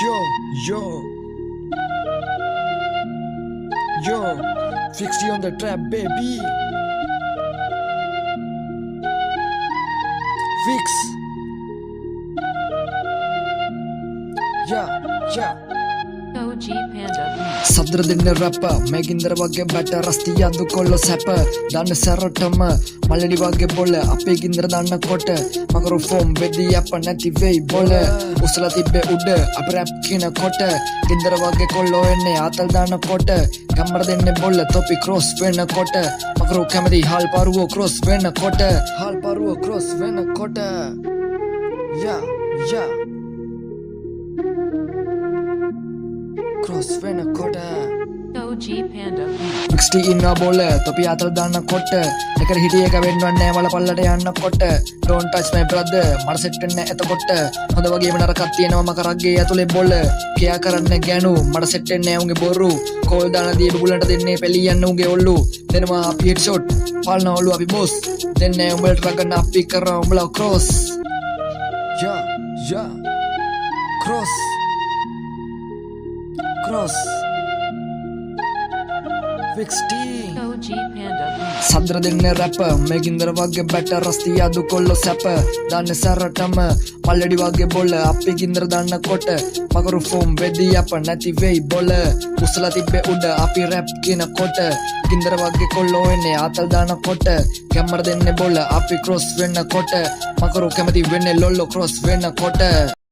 Yo, yo, yo, 60 on the trap, baby. Fix. Yeah, yeah. OG Panda. සද්‍රදින්න rap මේගින්දර වගේ බැට රස්තිය අදුකොල්ල සැප දන්න සැරටම මල්ලඩි වගේ බොල අපේ ගින්දර දන්න කොට මකරු ෆෝම් වෙදී අප නැති වෙයි බොල උසල තිබ්බේ උඩ අප රැප් කියන කොට ගින්දර වගේ කොල්ලෝ එන්නේ ආතල් දාන කොට ගම්මර දෙන්නේ බොල්ල තොපි ක්‍රොස් වෙන කොට මකරු කැමති හාල් පරුවෝ ක්‍රොස් වෙන කොට හාල් පරුවෝ ක්‍රොස් වෙන කොට යා යා ක්‍රොස් වෙන කොට OG Panda. 60 ඉන්න බෝල තොපි අතල් දාන්න කොට එකට හිටිය එක වෙන්නවන්නේ වල පල්ලට යන්න කොට don't touch my brother මට සෙට් වෙන්නේ එතකොට හොඳ වගේම නරකක් තියෙනවා මක රග්ගේ ඇතුලේ බොල කියා කරන්න ගෑනු මට සෙට් වෙන්නේ උන්ගේ බොරු කෝල් දාන දී බුලන්ට දෙන්නේ පෙලියන්න උන්ගේ ඔල්ලු දෙනවා අපි හෙඩ් ෂොට් පාලන ඔල්ලු අපි බොස් දෙන්නේ උඹලට රගන්න අපි කරා උඹලා ක්‍රොස් යා යා ක්‍රොස් ක්‍රොස් 16 OG Panda. සද්‍ර දෙන්න රැප මේගින්දර වගේ බැට රස්තිය අදුකොල්ල සැප දන්න සැරටම මල්ලඩි වගේ බොල අපි ගින්දර දන්න කොට මකරු ෆෝම් වෙදී අප නැති වෙයි බොල උසල තිබ්බේ උඩ අපි රැප් කියන කොට ගින්දර වගේ කොල්ලෝ එන්නේ ආතල් දාන කොට කැමර දෙන්නේ බොල අපි ක්‍රොස් වෙන්න කොට මකරු කැමති වෙන්නේ ලොල්ලෝ ක්‍රොස් වෙන්න කොට